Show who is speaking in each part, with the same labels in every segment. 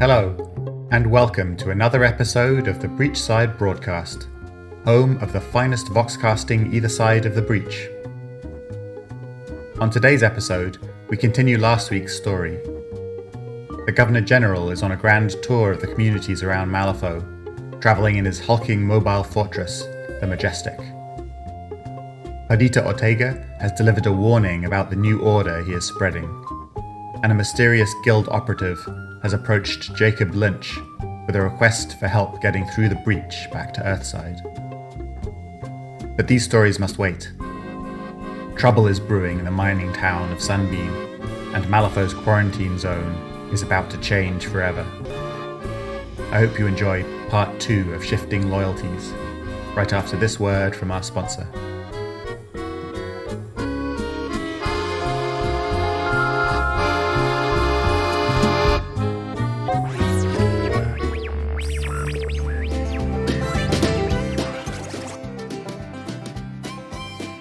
Speaker 1: Hello, and welcome to another episode of the Breachside Broadcast, home of the finest voxcasting either side of the breach. On today's episode, we continue last week's story. The Governor-General is on a grand tour of the communities around Malifaux, travelling in his hulking mobile fortress, the Majestic. Perdita Ortega has delivered a warning about the new order he is spreading, and a mysterious guild operative has approached Jacob Lynch with a request for help getting through the breach back to Earthside. But these stories must wait. Trouble is brewing in the mining town of Sunbeam, and Malifaux's quarantine zone is about to change forever. I hope you enjoy part 2 of Shifting Loyalties, right after this word from our sponsor.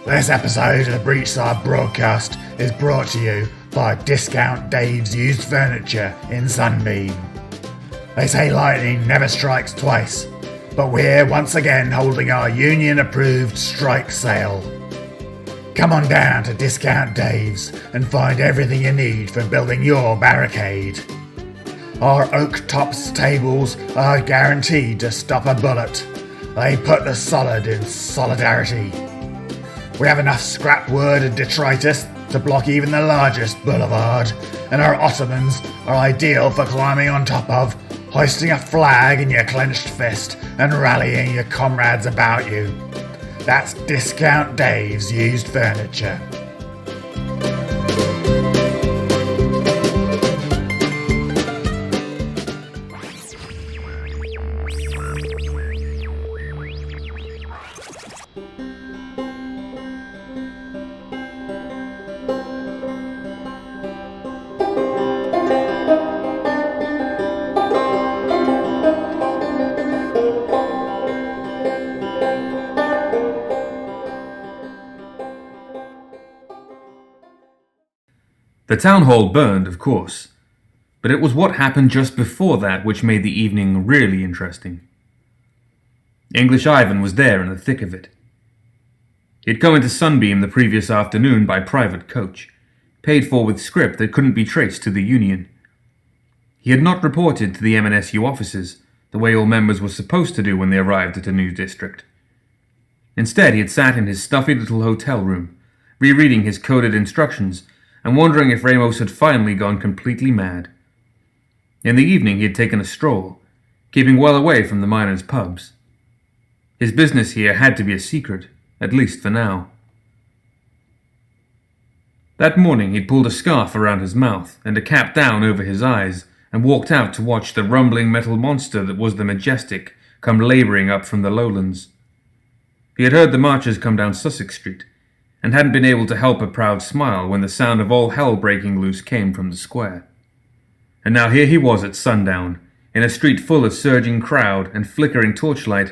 Speaker 2: This episode of the Breachside Broadcast is brought to you by Discount Dave's Used Furniture in Sunbeam. They say lightning never strikes twice, but we're once again holding our union-approved strike sale. Come on down to Discount Dave's and find everything you need for building your barricade. Our oak tops tables are guaranteed to stop a bullet. They put the solid in solidarity. We have enough scrap wood and detritus to block even the largest boulevard, and our ottomans are ideal for climbing on top of, hoisting a flag in your clenched fist, and rallying your comrades about you. That's Discount Dave's Used Furniture.
Speaker 3: The town hall burned, of course, but it was what happened just before that which made the evening really interesting. English Ivan was there in the thick of it. He'd come into Sunbeam the previous afternoon by private coach, paid for with scrip that couldn't be traced to the Union. He had not reported to the M&SU offices the way all members were supposed to do when they arrived at a new district. Instead, he had sat in his stuffy little hotel room, rereading his coded instructions and wondering if Ramos had finally gone completely mad. In the evening he had taken a stroll, keeping well away from the miners' pubs. His business here had to be a secret, at least for now. That morning he'd pulled a scarf around his mouth and a cap down over his eyes and walked out to watch the rumbling metal monster that was the Majestic come labouring up from the lowlands. He had heard the marchers come down Sussex Street, and hadn't been able to help a proud smile when the sound of all hell breaking loose came from the square. And now here he was at sundown, in a street full of surging crowd and flickering torchlight,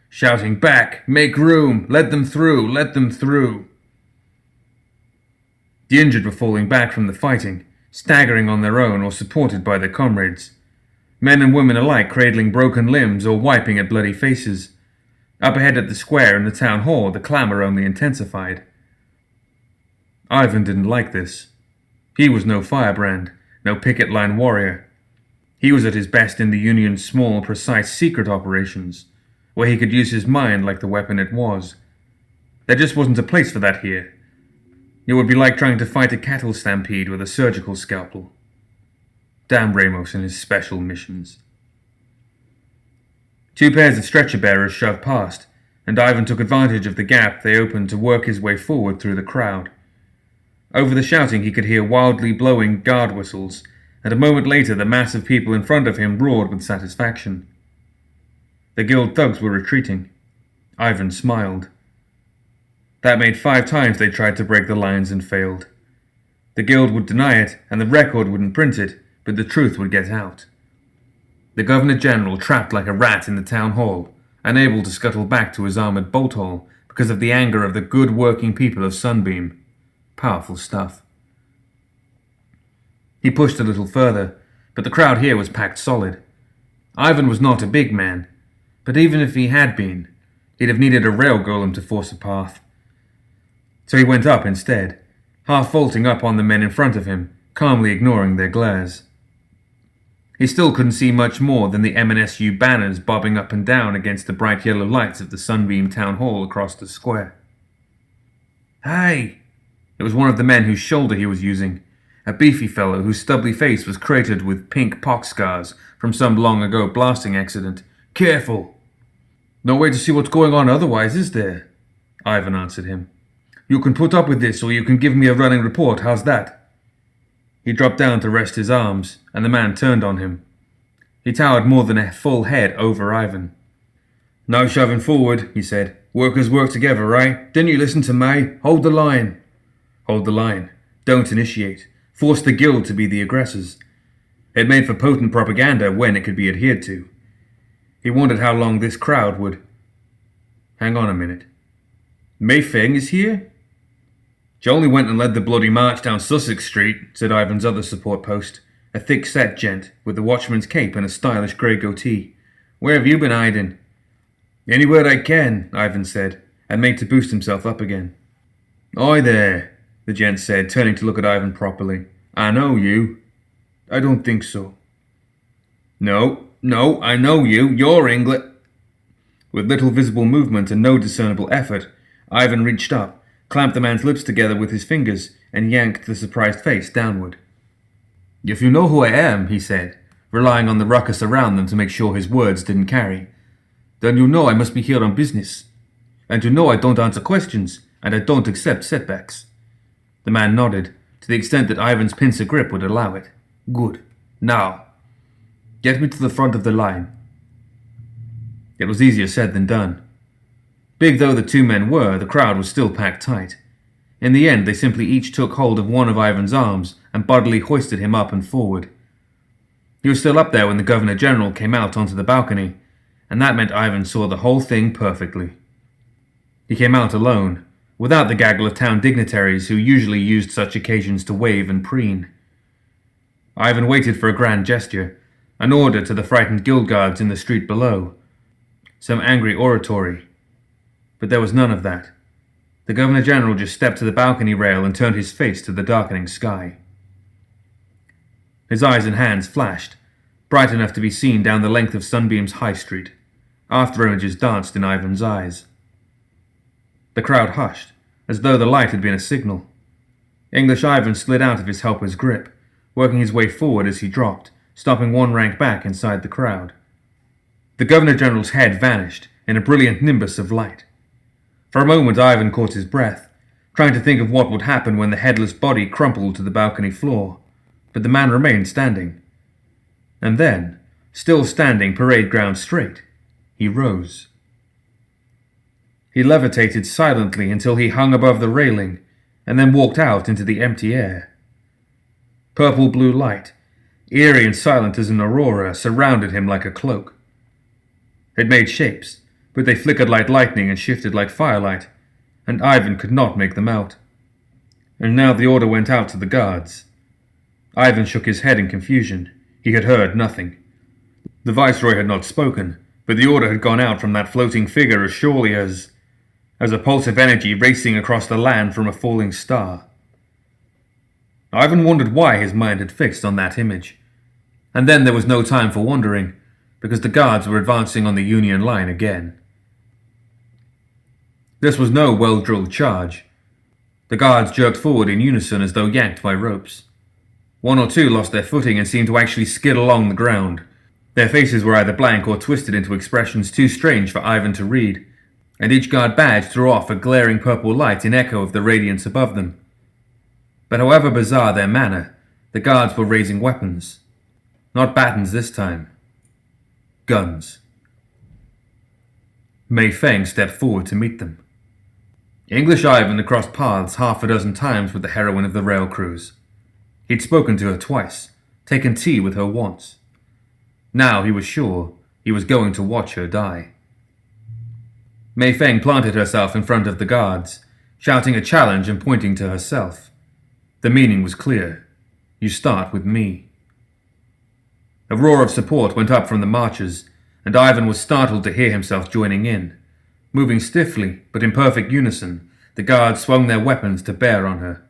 Speaker 3: shouting back, "Make room! Let them through! Let them through!" The injured were falling back from the fighting, staggering on their own or supported by their comrades. Men and women alike cradling broken limbs or wiping at bloody faces. Up ahead at the square in the town hall, the clamour only intensified. Ivan didn't like this. He was no firebrand, no picket line warrior. He was at his best in the Union's small, precise secret operations, where he could use his mind like the weapon it was. There just wasn't a place for that here. It would be like trying to fight a cattle stampede with a surgical scalpel. Damn Ramos and his special missions. 2 pairs of stretcher-bearers shoved past, and Ivan took advantage of the gap they opened to work his way forward through the crowd. Over the shouting he could hear wildly blowing guard whistles, and a moment later the mass of people in front of him roared with satisfaction. The guild thugs were retreating. Ivan smiled. That made 5 times they tried to break the lines and failed. The guild would deny it, and the record wouldn't print it, but the truth would get out. The Governor-General trapped like a rat in the town hall, unable to scuttle back to his armoured bolt hole because of the anger of the good working people of Sunbeam. Powerful stuff. He pushed a little further, but the crowd here was packed solid. Ivan was not a big man, but even if he had been, he'd have needed a rail golem to force a path. So he went up instead, half vaulting up on the men in front of him, calmly ignoring their glares. He still couldn't see much more than the M&SU banners bobbing up and down against the bright yellow lights of the Sunbeam town hall across the square. "Hey!" It was one of the men whose shoulder he was using, a beefy fellow whose stubbly face was cratered with pink pox scars from some long-ago blasting accident. "Careful!" "No way to see what's going on otherwise, is there?" Ivan answered him. "You can put up with this, or you can give me a running report. How's that?" He dropped down to rest his arms, and the man turned on him. He towered more than a full head over Ivan. "No shoving forward," he said. "Workers work together, right? Didn't you listen to me? Hold the line." Hold the line. Don't initiate. Force the guild to be the aggressors. It made for potent propaganda when it could be adhered to. He wondered how long this crowd would... Hang on a minute. Mei Feng is here? She only went and led the bloody march down Sussex Street, said Ivan's other support post, a thick-set gent with a watchman's cape and a stylish grey goatee. "Where have you been hiding?" "Anywhere I can," Ivan said, and made to boost himself up again. "Oi there," the gent said, turning to look at Ivan properly. "I know you." "I don't think so." No, I know you. You're English." With little visible movement and no discernible effort, Ivan reached up, clamped the man's lips together with his fingers, and yanked the surprised face downward. "If you know who I am," he said, relying on the ruckus around them to make sure his words didn't carry, "then you know I must be here on business. And you know I don't answer questions, and I don't accept setbacks." The man nodded, to the extent that Ivan's pincer grip would allow it. "Good. Now, get me to the front of the line." It was easier said than done. Big though the two men were, the crowd was still packed tight. In the end, they simply each took hold of one of Ivan's arms and bodily hoisted him up and forward. He was still up there when the Governor-General came out onto the balcony, and that meant Ivan saw the whole thing perfectly. He came out alone, without the gaggle of town dignitaries who usually used such occasions to wave and preen. Ivan waited for a grand gesture, an order to the frightened guild guards in the street below, some angry oratory. But there was none of that. The Governor-General just stepped to the balcony rail and turned his face to the darkening sky. His eyes and hands flashed, bright enough to be seen down the length of Sunbeam's High Street. After-images danced in Ivan's eyes. The crowd hushed, as though the light had been a signal. English Ivan slid out of his helper's grip, working his way forward as he dropped, stopping one rank back inside the crowd. The Governor-General's head vanished in a brilliant nimbus of light. For a moment Ivan caught his breath, trying to think of what would happen when the headless body crumpled to the balcony floor, but the man remained standing. And then, still standing parade ground straight, he rose. He levitated silently until he hung above the railing, and then walked out into the empty air. Purple-blue light, eerie and silent as an aurora, surrounded him like a cloak. It made shapes, but they flickered like lightning and shifted like firelight, and Ivan could not make them out. And now the order went out to the guards. Ivan shook his head in confusion. He had heard nothing. The Viceroy had not spoken, but the order had gone out from that floating figure as surely as a pulse of energy racing across the land from a falling star. Ivan wondered why his mind had fixed on that image. And then there was no time for wondering, because the guards were advancing on the Union line again. This was no well-drilled charge. The guards jerked forward in unison as though yanked by ropes. One or two lost their footing and seemed to actually skid along the ground. Their faces were either blank or twisted into expressions too strange for Ivan to read, and each guard badge threw off a glaring purple light in echo of the radiance above them. But however bizarre their manner, the guards were raising weapons. Not batons this time. Guns. Mei Feng stepped forward to meet them. English Ivan had crossed paths half a dozen times with the heroine of the rail cruise. He'd spoken to her twice, taken tea with her once. Now he was sure he was going to watch her die. Mei Feng planted herself in front of the guards, shouting a challenge and pointing to herself. The meaning was clear. You start with me. A roar of support went up from the marchers, and Ivan was startled to hear himself joining in. Moving stiffly, but in perfect unison, the guards swung their weapons to bear on her.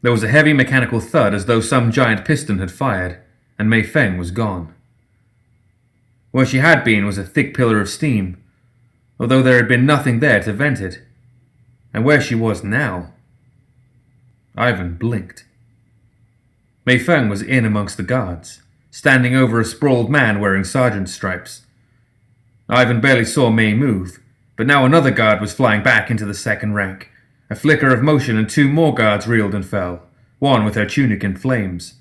Speaker 3: There was a heavy mechanical thud as though some giant piston had fired, and Mei Feng was gone. Where she had been was a thick pillar of steam, although there had been nothing there to vent it. And where she was now... Ivan blinked. Mei Feng was in amongst the guards, standing over a sprawled man wearing sergeant's stripes. Ivan barely saw Mei move, but now another guard was flying back into the second rank. A flicker of motion and two more guards reeled and fell, one with her tunic in flames.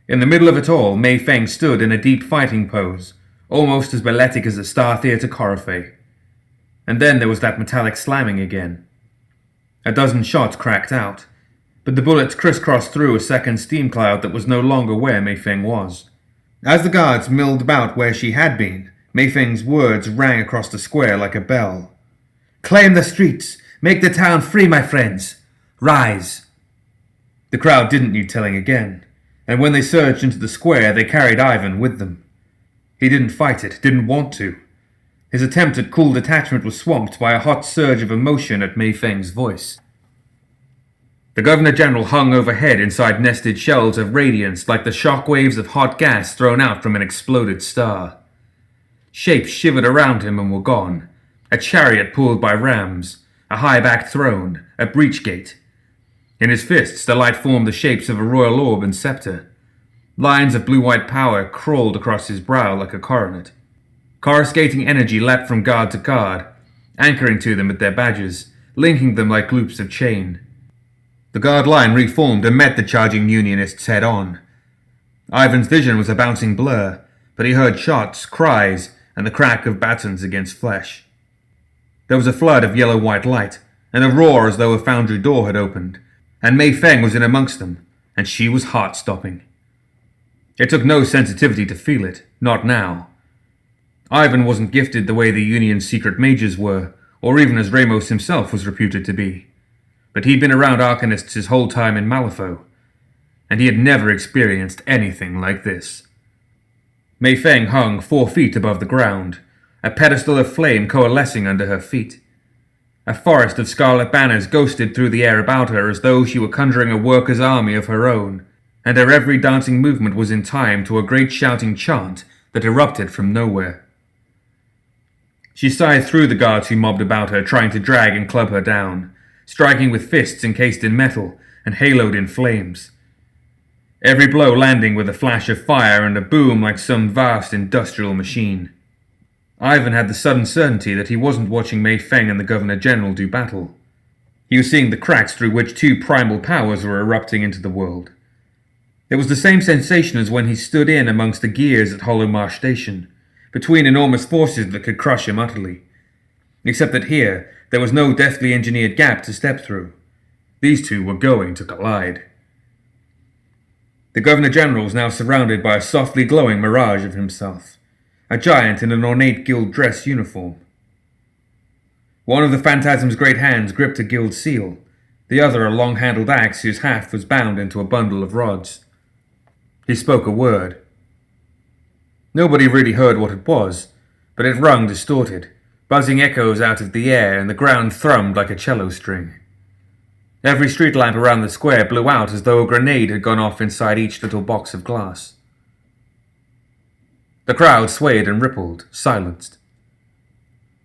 Speaker 3: In the middle of it all, Mei Feng stood in a deep fighting pose, almost as balletic as a Star Theatre choreography. And then there was that metallic slamming again. A dozen shots cracked out, but the bullets crisscrossed through a second steam cloud that was no longer where Mei Feng was. As the guards milled about where she had been, Mei Feng's words rang across the square like a bell. "Claim the streets! Make the town free, my friends! Rise!" The crowd didn't need telling again, and when they surged into the square, they carried Ivan with them. He didn't fight it, didn't want to. His attempt at cool detachment was swamped by a hot surge of emotion at Mei Feng's voice. The Governor-General hung overhead inside nested shells of radiance like the shock waves of hot gas thrown out from an exploded star. Shapes shivered around him and were gone. A chariot pulled by rams, a high-backed throne, a breach gate. In his fists the light formed the shapes of a royal orb and scepter. Lines of blue-white power crawled across his brow like a coronet. Coruscating energy leapt from guard to guard, anchoring to them at their badges, linking them like loops of chain. The guard line reformed and met the charging Unionists head-on. Ivan's vision was a bouncing blur, but he heard shots, cries, and the crack of batons against flesh. There was a flood of yellow-white light, and a roar as though a foundry door had opened, and Mei Feng was in amongst them, and she was heart-stopping. It took no sensitivity to feel it, not now. Ivan wasn't gifted the way the Union's secret mages were, or even as Ramos himself was reputed to be. But he'd been around Arcanists his whole time in Malifaux, and he had never experienced anything like this. Mei Feng hung 4 feet above the ground, a pedestal of flame coalescing under her feet. A forest of scarlet banners ghosted through the air about her as though she were conjuring a workers' army of her own, and her every dancing movement was in time to a great shouting chant that erupted from nowhere. She scythed through the guards who mobbed about her, trying to drag and club her down, striking with fists encased in metal and haloed in flames. Every blow landing with a flash of fire and a boom like some vast industrial machine. Ivan had the sudden certainty that he wasn't watching Mei Feng and the Governor-General do battle. He was seeing the cracks through which two primal powers were erupting into the world. It was the same sensation as when he stood in amongst the gears at Hollow Marsh Station, between enormous forces that could crush him utterly. Except that here, there was no deftly engineered gap to step through. These two were going to collide. The Governor-General was now surrounded by a softly glowing mirage of himself, a giant in an ornate guild dress uniform. One of the phantasm's great hands gripped a guild seal, the other a long-handled axe whose haft was bound into a bundle of rods. He spoke a word. Nobody really heard what it was, but it rung distorted, buzzing echoes out of the air, and the ground thrummed like a cello string. Every street lamp around the square blew out as though a grenade had gone off inside each little box of glass. The crowd swayed and rippled, silenced.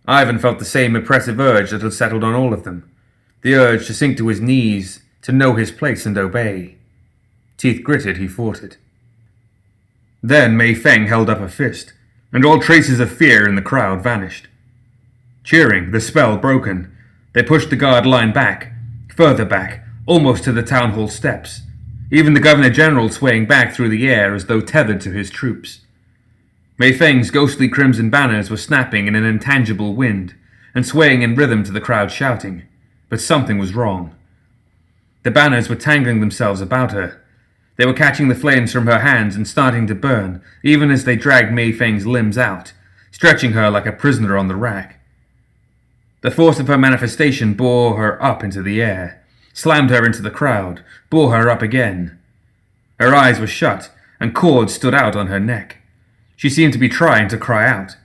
Speaker 3: Ivan felt the same oppressive urge that had settled on all of them, the urge to sink to his knees, to know his place and obey. Teeth gritted, he fought it. Then Mei Feng held up a fist, and all traces of fear in the crowd vanished. Cheering, the spell broken, they pushed the guard line back, further back, almost to the town hall steps, even the Governor-General swaying back through the air as though tethered to his troops. Mei Feng's ghostly crimson banners were snapping in an intangible wind, and swaying in rhythm to the crowd shouting, but something was wrong. The banners were tangling themselves about her. They were catching the flames from her hands and starting to burn, even as they dragged Mei Feng's limbs out, stretching her like a prisoner on the rack. The force of her manifestation bore her up into the air, slammed her into the crowd, bore her up again. Her eyes were shut, and cords stood out on her neck. She seemed to be trying to cry out.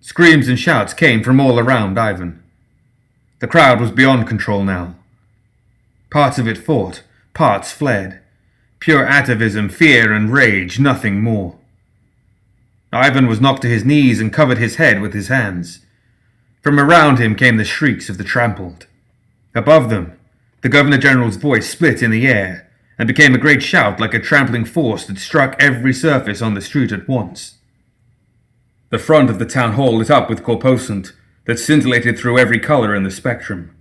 Speaker 3: Screams and shouts came from all around Ivan. The crowd was beyond control now. Parts of it fought, parts fled. Pure atavism, fear and rage, nothing more. Ivan was knocked to his knees and covered his head with his hands. From around him came the shrieks of the trampled. Above them, the Governor-General's voice split in the air and became a great shout like a trampling force that struck every surface on the street at once. The front of the town hall lit up with corposant that scintillated through every color in the spectrum.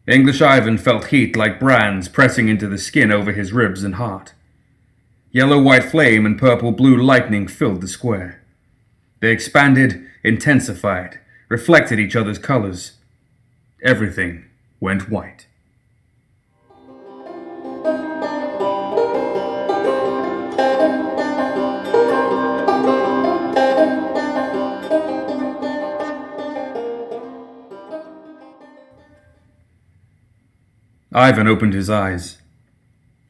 Speaker 3: English Ivan felt heat like brands pressing into the skin over his ribs and heart. Yellow-white flame and purple-blue lightning filled the square. They expanded, intensified, reflected each other's colors. Everything went white. Ivan opened his eyes.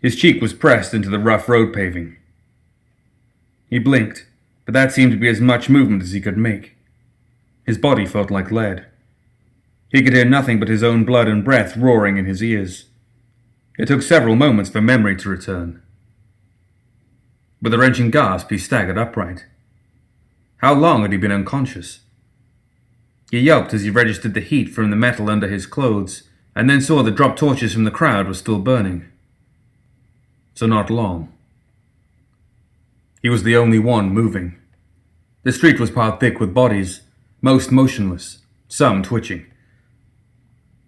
Speaker 3: His cheek was pressed into the rough road paving. He blinked, but that seemed to be as much movement as he could make. His body felt like lead. He could hear nothing but his own blood and breath roaring in his ears. It took several moments for memory to return. With a wrenching gasp, he staggered upright. How long had he been unconscious? He yelped as he registered the heat from the metal under his clothes, and then saw the dropped torches from the crowd were still burning. So not long. He was the only one moving. The street was piled thick with bodies, most motionless, some twitching.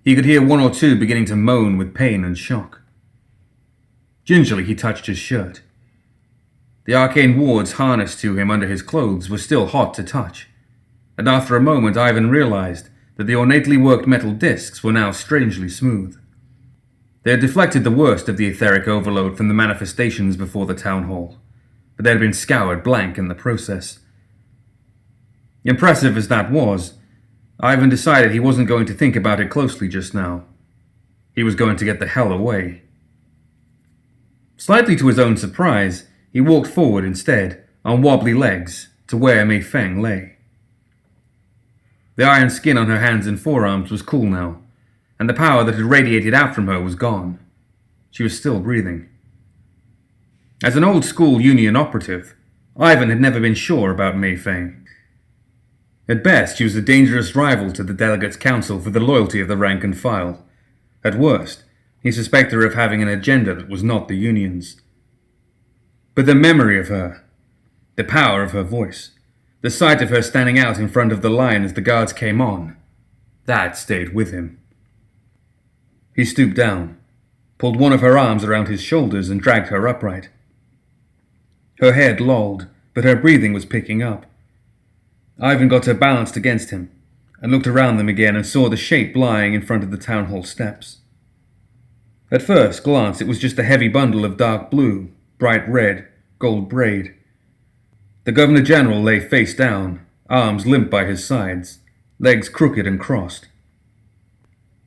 Speaker 3: He could hear one or two beginning to moan with pain and shock. Gingerly he touched his shirt. The arcane wards harnessed to him under his clothes were still hot to touch, and after a moment Ivan realized that the ornately worked metal discs were now strangely smooth. They had deflected the worst of the etheric overload from the manifestations before the town hall, but they had been scoured blank in the process. Impressive as that was, Ivan decided he wasn't going to think about it closely just now. He was going to get the hell away. Slightly to his own surprise, he walked forward instead, on wobbly legs, to where Mei Feng lay. The iron skin on her hands and forearms was cool now, and the power that had radiated out from her was gone. She was still breathing. As an old-school Union operative, Ivan had never been sure about Mei Feng. At best, she was a dangerous rival to the Delegates' Council for the loyalty of the rank and file. At worst, he suspected her of having an agenda that was not the Union's. But the memory of her, the power of her voice, the sight of her standing out in front of the line as the guards came on, that stayed with him. He stooped down, pulled one of her arms around his shoulders and dragged her upright. Her head lolled, but her breathing was picking up. Ivan got her balanced against him, and looked around them again and saw the shape lying in front of the town hall steps. At first glance it was just a heavy bundle of dark blue, bright red, gold braid. The Governor-General lay face down, arms limp by his sides, legs crooked and crossed.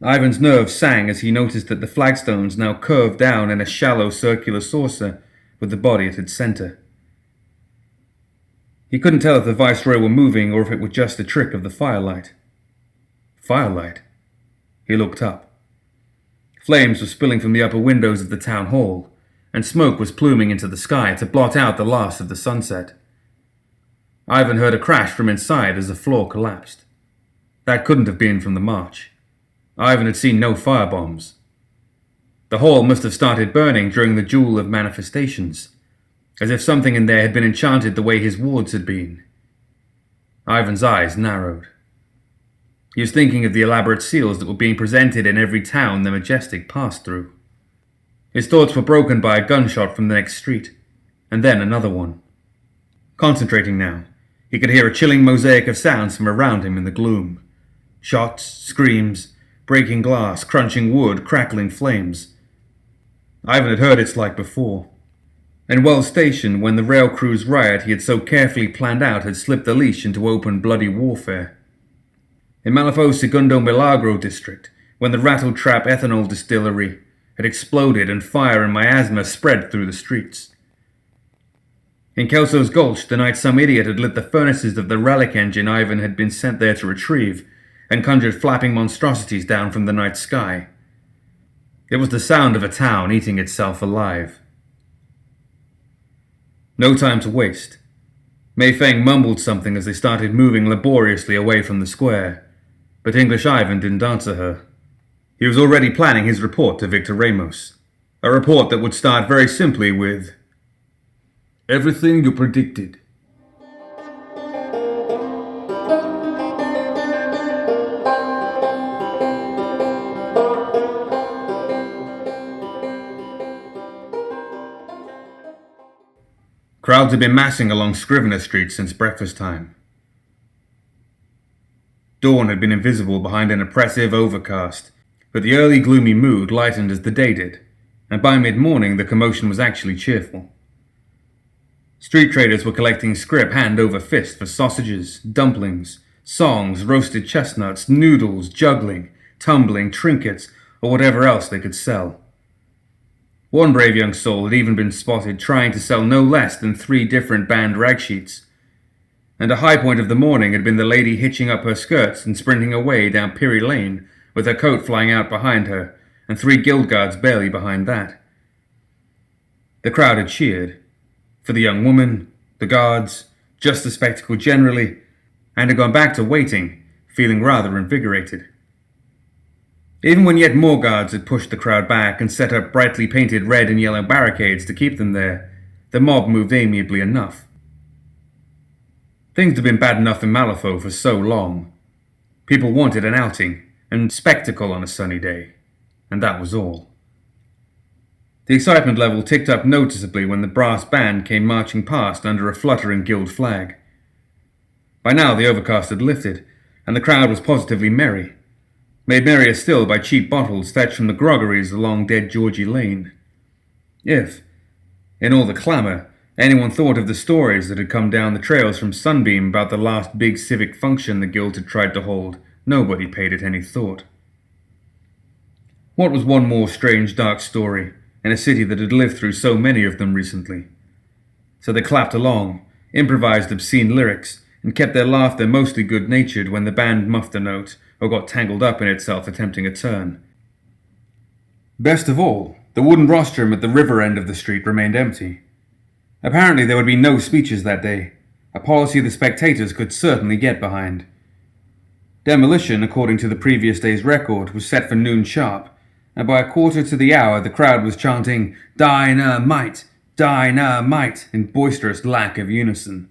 Speaker 3: Ivan's nerves sang as he noticed that the flagstones now curved down in a shallow circular saucer with the body at its center. He couldn't tell if the Viceroy were moving or if it were just a trick of the firelight. Firelight? He looked up. Flames were spilling from the upper windows of the town hall, and smoke was pluming into the sky to blot out the last of the sunset. Ivan heard a crash from inside as the floor collapsed. That couldn't have been from the march. Ivan had seen no firebombs. The hall must have started burning during the Jewel of Manifestations, as if something in there had been enchanted the way his wards had been. Ivan's eyes narrowed. He was thinking of the elaborate seals that were being presented in every town the Majestic passed through. His thoughts were broken by a gunshot from the next street, and then another one. Concentrating now, he could hear a chilling mosaic of sounds from around him in the gloom. Shots, screams, breaking glass, crunching wood, crackling flames. Ivan had heard its like before. In Wells Station, when the rail crew's riot he had so carefully planned out had slipped the leash into open bloody warfare. In Malifaux's Segundo Milagro district, when the Rattletrap ethanol distillery had exploded and fire and miasma spread through the streets. In Kelso's Gulch, the night some idiot had lit the furnaces of the relic engine Ivan had been sent there to retrieve, and conjured flapping monstrosities down from the night sky. It was the sound of a town eating itself alive. No time to waste. Mei Feng mumbled something as they started moving laboriously away from the square, but English Ivan didn't answer her. He was already planning his report to Victor Ramos, a report that would start very simply with, "Everything you predicted." Crowds had been massing along Scrivener Street since breakfast time. Dawn had been invisible behind an oppressive overcast, but the early gloomy mood lightened as the day did, and by mid-morning the commotion was actually cheerful. Street traders were collecting scrip hand over fist for sausages, dumplings, songs, roasted chestnuts, noodles, juggling, tumbling, trinkets, or whatever else they could sell. One brave young soul had even been spotted trying to sell no less than 3 different band rag sheets. And a high point of the morning had been the lady hitching up her skirts and sprinting away down Pirie Lane with her coat flying out behind her and 3 guild guards barely behind that. The crowd had cheered. For the young woman, the guards, just the spectacle generally, and had gone back to waiting, feeling rather invigorated. Even when yet more guards had pushed the crowd back and set up brightly painted red and yellow barricades to keep them there, the mob moved amiably enough. Things had been bad enough in Malifaux for so long. People wanted an outing and spectacle on a sunny day, and that was all. The excitement level ticked up noticeably when the brass band came marching past under a fluttering guild flag. By now the overcast had lifted, and the crowd was positively merry, made merrier still by cheap bottles fetched from the groggeries along Dead Georgie Lane. If, in all the clamour, anyone thought of the stories that had come down the trails from Sunbeam about the last big civic function the guild had tried to hold, nobody paid it any thought. What was one more strange dark story in a city that had lived through so many of them recently? So they clapped along, improvised obscene lyrics, and kept their laughter mostly good-natured when the band muffed a note or got tangled up in itself attempting a turn. Best of all, the wooden rostrum at the river end of the street remained empty. Apparently there would be no speeches that day, a policy the spectators could certainly get behind. Demolition, according to the previous day's record, was set for noon sharp, and by a quarter to the hour the crowd was chanting "Dynamite! Dynamite!" in boisterous lack of unison.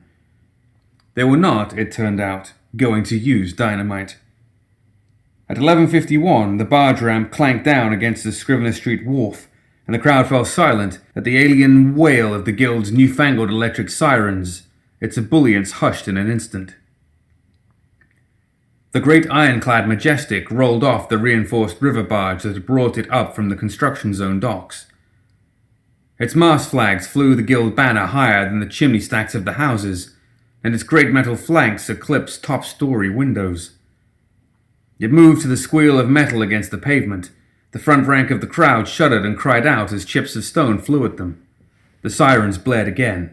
Speaker 3: They were not, it turned out, going to use dynamite. At 11:51, the barge ramp clanked down against the Scrivener Street wharf, and the crowd fell silent at the alien wail of the guild's newfangled electric sirens, its ebullience hushed in an instant. The great ironclad Majestic rolled off the reinforced river barge that had brought it up from the construction zone docks. Its mast flags flew the guild banner higher than the chimney stacks of the houses, and its great metal flanks eclipsed top-story windows. It moved to the squeal of metal against the pavement. The front rank of the crowd shuddered and cried out as chips of stone flew at them. The sirens blared again.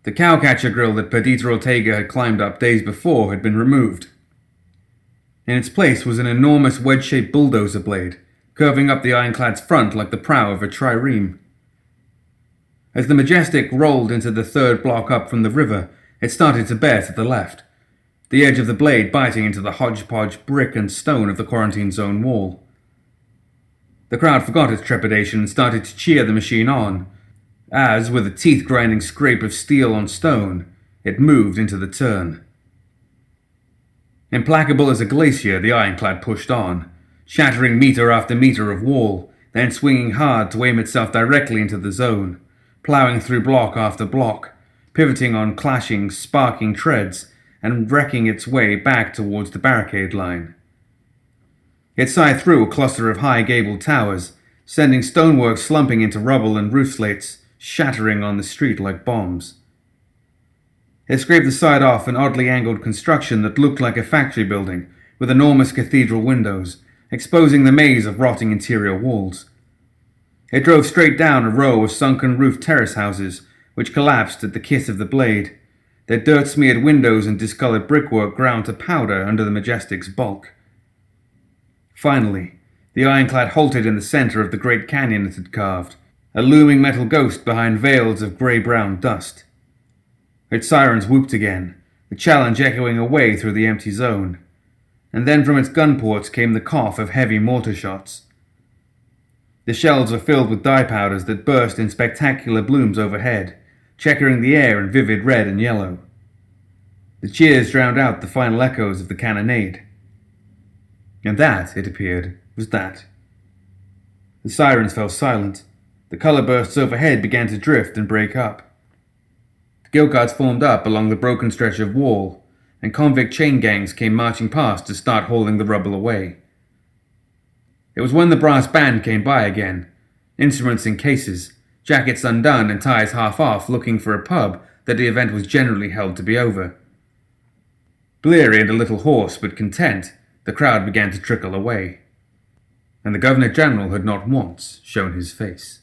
Speaker 3: The cowcatcher grill that Perdita Ortega had climbed up days before had been removed. In its place was an enormous wedge-shaped bulldozer blade, curving up the ironclad's front like the prow of a trireme. As the Majestic rolled into the 3rd block up from the river, it started to bear to the left, the edge of the blade biting into the hodgepodge brick and stone of the quarantine zone wall. The crowd forgot its trepidation and started to cheer the machine on, as, with a teeth-grinding scrape of steel on stone, it moved into the turn. Implacable as a glacier, the ironclad pushed on, shattering meter after meter of wall, then swinging hard to aim itself directly into the zone, ploughing through block after block, pivoting on clashing, sparking treads, and wrecking its way back towards the barricade line. It sighed through a cluster of high gabled towers, sending stonework slumping into rubble and roof slates, shattering on the street like bombs. It scraped the side off an oddly angled construction that looked like a factory building, with enormous cathedral windows, exposing the maze of rotting interior walls. It drove straight down a row of sunken roof terrace houses, which collapsed at the kiss of the blade, their dirt-smeared windows and discolored brickwork ground to powder under the Majestic's bulk. Finally, the ironclad halted in the center of the great canyon it had carved, a looming metal ghost behind veils of grey-brown dust. Its sirens whooped again, the challenge echoing away through the empty zone, and then from its gun ports came the cough of heavy mortar shots. The shells were filled with dye powders that burst in spectacular blooms overhead, checkering the air in vivid red and yellow. The cheers drowned out the final echoes of the cannonade. And that, it appeared, was that. The sirens fell silent. The color bursts overhead began to drift and break up. The guild guards formed up along the broken stretch of wall, and convict chain gangs came marching past to start hauling the rubble away. It was when the brass band came by again, instruments in cases, jackets undone and ties half off, looking for a pub, that the event was generally held to be over. Bleary and a little hoarse but content, the crowd began to trickle away, and the Governor-General had not once shown his face.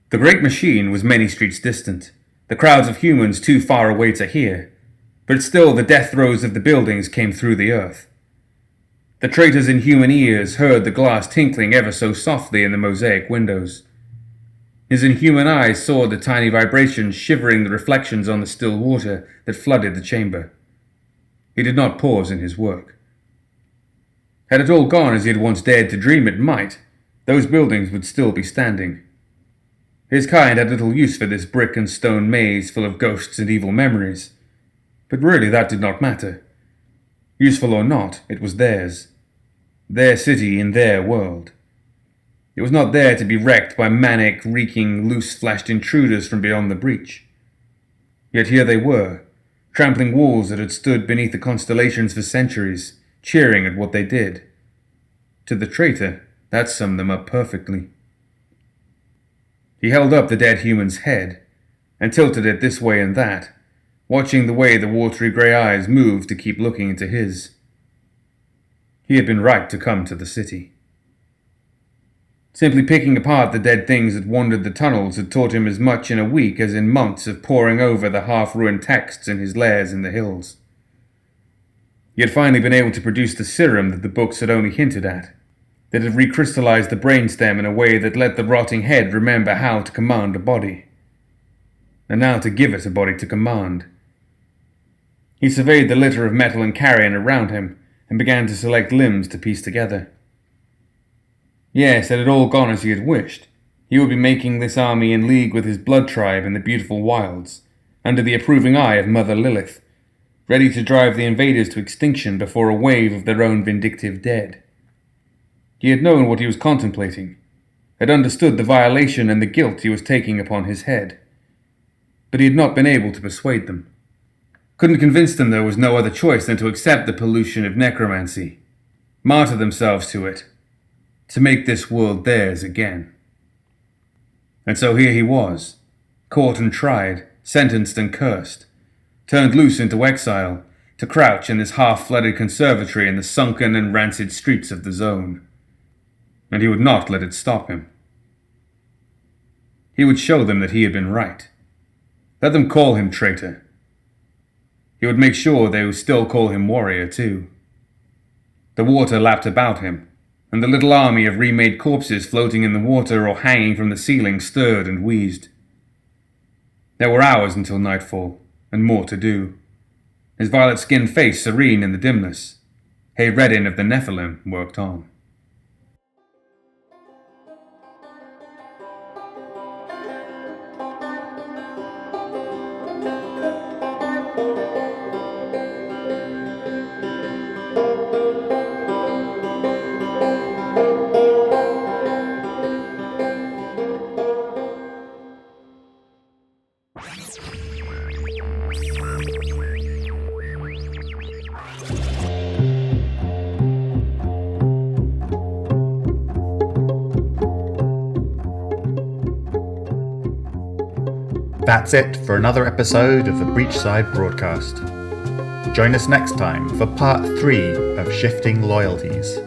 Speaker 3: The great machine was many streets distant, the crowds of humans too far away to hear, but still the death throes of the buildings came through the earth. The traitor's inhuman ears heard the glass tinkling ever so softly in the mosaic windows. His inhuman eyes saw the tiny vibrations shivering the reflections on the still water that flooded the chamber. He did not pause in his work. Had it all gone as he had once dared to dream it might, those buildings would still be standing. His kind had little use for this brick and stone maze full of ghosts and evil memories, but really that did not matter. Useful or not, it was theirs. Their city in their world. It was not there to be wrecked by manic, reeking, loose-flashed intruders from beyond the breach. Yet here they were, trampling walls that had stood beneath the constellations for centuries, cheering at what they did. To the traitor, that summed them up perfectly. He held up the dead human's head, and tilted it this way and that, watching the way the watery grey eyes moved to keep looking into his. He had been right to come to the city. Simply picking apart the dead things that wandered the tunnels had taught him as much in a week as in months of poring over the half-ruined texts in his lairs in the hills. He had finally been able to produce the serum that the books had only hinted at, that had recrystallized the brainstem in a way that let the rotting head remember how to command a body, and now to give it a body to command. He surveyed the litter of metal and carrion around him, and began to select limbs to piece together. Yes, had it all gone as he had wished, he would be making this army in league with his blood tribe in the beautiful wilds, under the approving eye of Mother Lilith, ready to drive the invaders to extinction before a wave of their own vindictive dead. He had known what he was contemplating, had understood the violation and the guilt he was taking upon his head, but he had not been able to persuade them. Couldn't convince them there was no other choice than to accept the pollution of necromancy, martyr themselves to it, to make this world theirs again. And so here he was, caught and tried, sentenced and cursed, turned loose into exile, to crouch in this half-flooded conservatory in the sunken and rancid streets of the zone. And he would not let it stop him. He would show them that he had been right. Let them call him traitor. He would make sure they would still call him warrior too. The water lapped about him, and the little army of remade corpses floating in the water or hanging from the ceiling stirred and wheezed. There were hours until nightfall, and more to do. His violet-skinned face serene in the dimness, Hay-Reddin of the Nephilim worked on.
Speaker 1: That's it for another episode of the Breachside Broadcast. Join us next time for part 3 of Shifting Loyalties.